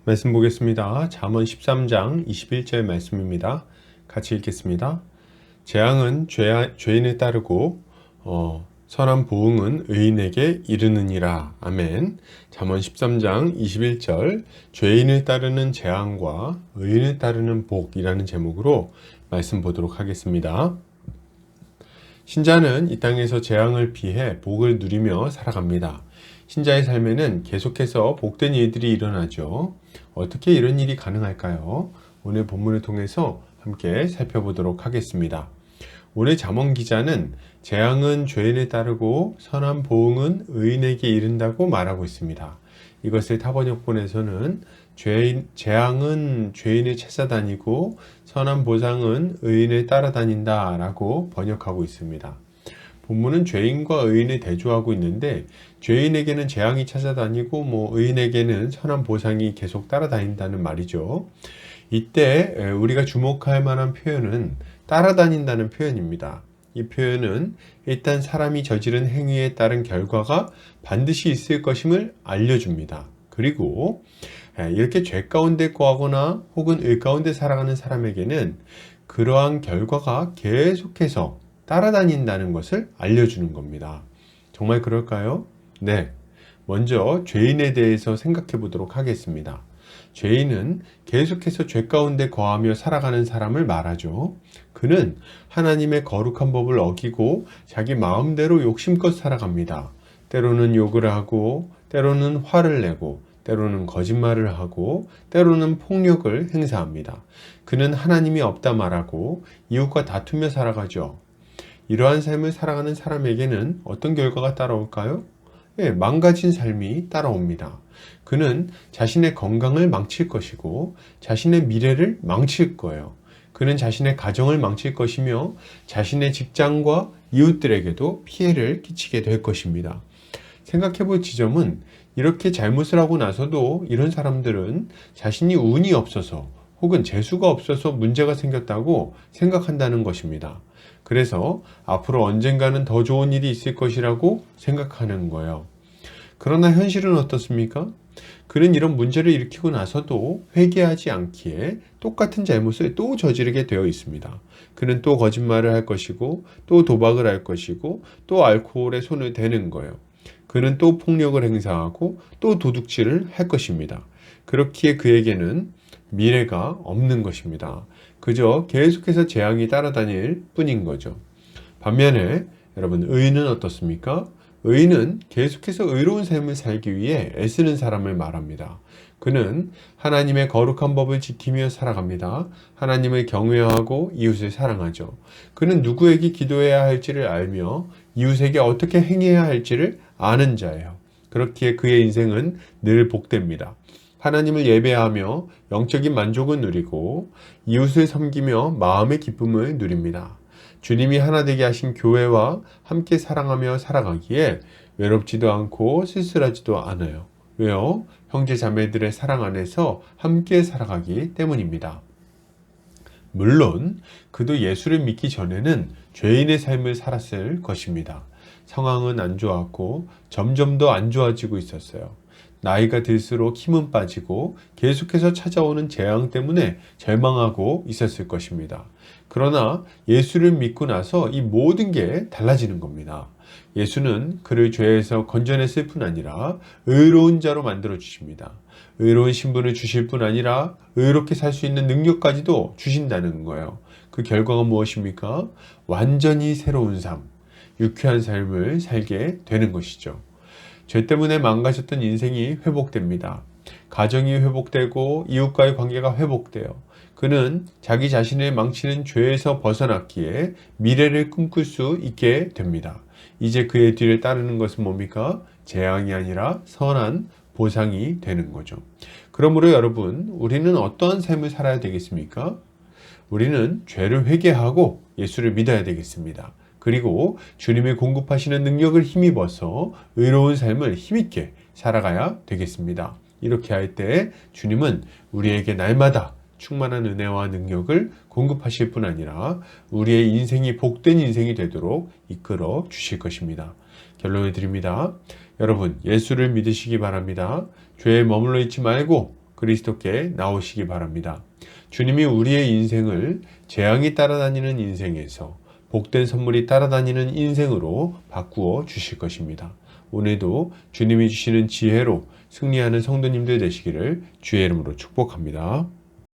말씀 보겠습니다. 잠언 13장 21절 말씀입니다. 같이 읽겠습니다. 재앙은 죄인을 따르고 선한 보응은 의인에게 이르느니라. 아멘. 잠언 13장 21절 죄인을 따르는 재앙과 의인을 따르는 복이라는 제목으로 말씀 보도록 하겠습니다. 신자는 이 땅에서 재앙을 피해 복을 누리며 살아갑니다. 신자의 삶에는 계속해서 복된 일들이 일어나죠. 어떻게 이런 일이 가능할까요? 오늘 본문을 통해서 함께 살펴보도록 하겠습니다. 오늘 잠언 기자는 재앙은 죄인을 따르고 선한 보응은 의인에게 이른다고 말하고 있습니다. 이것을 타번역본에서는 재앙은 죄인을 찾아다니고 선한 보상은 의인을 따라다닌다 라고 번역하고 있습니다. 본문은 죄인과 의인을 대조하고 있는데 죄인에게는 재앙이 찾아다니고 의인에게는 선한 보상이 계속 따라다닌다는 말이죠. 이때 우리가 주목할 만한 표현은 따라다닌다는 표현입니다. 이 표현은 일단 사람이 저지른 행위에 따른 결과가 반드시 있을 것임을 알려줍니다. 그리고 이렇게 죄 가운데 거하거나 혹은 의 가운데 살아가는 사람에게는 그러한 결과가 계속해서 따라다닌다는 것을 알려주는 겁니다. 정말 그럴까요? 네. 먼저 죄인에 대해서 생각해 보도록 하겠습니다. 죄인은 계속해서 죄 가운데 거하며 살아가는 사람을 말하죠. 그는 하나님의 거룩한 법을 어기고 자기 마음대로 욕심껏 살아갑니다. 때로는 욕을 하고, 때로는 화를 내고, 때로는 거짓말을 하고, 때로는 폭력을 행사합니다. 그는 하나님이 없다 말하고 이웃과 다투며 살아가죠. 이러한 삶을 살아가는 사람에게는 어떤 결과가 따라올까요? 망가진 삶이 따라옵니다. 그는 자신의 건강을 망칠 것이고 자신의 미래를 망칠 거예요. 그는 자신의 가정을 망칠 것이며 자신의 직장과 이웃들에게도 피해를 끼치게 될 것입니다. 생각해 볼 지점은 이렇게 잘못을 하고 나서도 이런 사람들은 자신이 운이 없어서 혹은 재수가 없어서 문제가 생겼다고 생각한다는 것입니다. 그래서 앞으로 언젠가는 더 좋은 일이 있을 것이라고 생각하는 거예요. 그러나 현실은 어떻습니까? 그는 이런 문제를 일으키고 나서도 회개하지 않기에 똑같은 잘못을 또 저지르게 되어 있습니다. 그는 또 거짓말을 할 것이고 또 도박을 할 것이고 또 알코올에 손을 대는 거예요. 그는 또 폭력을 행사하고 또 도둑질을 할 것입니다. 그렇기에 그에게는 미래가 없는 것입니다. 그저 계속해서 재앙이 따라다닐 뿐인 거죠. 반면에 여러분, 의인은 어떻습니까? 의인은 계속해서 의로운 삶을 살기 위해 애쓰는 사람을 말합니다. 그는 하나님의 거룩한 법을 지키며 살아갑니다. 하나님을 경외하고 이웃을 사랑하죠. 그는 누구에게 기도해야 할지를 알며 이웃에게 어떻게 행해야 할지를 아는 자예요. 그렇기에 그의 인생은 늘 복됩니다. 하나님을 예배하며 영적인 만족을 누리고 이웃을 섬기며 마음의 기쁨을 누립니다. 주님이 하나 되게 하신 교회와 함께 사랑하며 살아가기에 외롭지도 않고 쓸쓸하지도 않아요. 왜요? 형제 자매들의 사랑 안에서 함께 살아가기 때문입니다. 물론 그도 예수를 믿기 전에는 죄인의 삶을 살았을 것입니다. 상황은 안 좋았고 점점 더 안 좋아지고 있었어요. 나이가 들수록 힘은 빠지고 계속해서 찾아오는 재앙 때문에 절망하고 있었을 것입니다. 그러나 예수를 믿고 나서 이 모든 게 달라지는 겁니다. 예수는 그를 죄에서 건져냈을 뿐 아니라 의로운 자로 만들어 주십니다. 의로운 신분을 주실 뿐 아니라 의롭게 살 수 있는 능력까지도 주신다는 거예요. 그 결과가 무엇입니까? 완전히 새로운 삶, 유쾌한 삶을 살게 되는 것이죠. 죄 때문에 망가졌던 인생이 회복됩니다. 가정이 회복되고 이웃과의 관계가 회복돼요. 그는 자기 자신을 망치는 죄에서 벗어났기에 미래를 꿈꿀 수 있게 됩니다. 이제 그의 뒤를 따르는 것은 뭡니까? 재앙이 아니라 선한 보상이 되는 거죠. 그러므로 여러분, 우리는 어떠한 삶을 살아야 되겠습니까? 우리는 죄를 회개하고 예수를 믿어야 되겠습니다. 그리고 주님이 공급하시는 능력을 힘입어서 의로운 삶을 힘있게 살아가야 되겠습니다. 이렇게 할 때 주님은 우리에게 날마다 충만한 은혜와 능력을 공급하실 뿐 아니라 우리의 인생이 복된 인생이 되도록 이끌어 주실 것입니다. 결론을 드립니다. 여러분, 예수를 믿으시기 바랍니다. 죄에 머물러 있지 말고 그리스도께 나오시기 바랍니다. 주님이 우리의 인생을 재앙이 따라다니는 인생에서 복된 선물이 따라다니는 인생으로 바꾸어 주실 것입니다. 오늘도 주님이 주시는 지혜로 승리하는 성도님들 되시기를 주의 이름으로 축복합니다.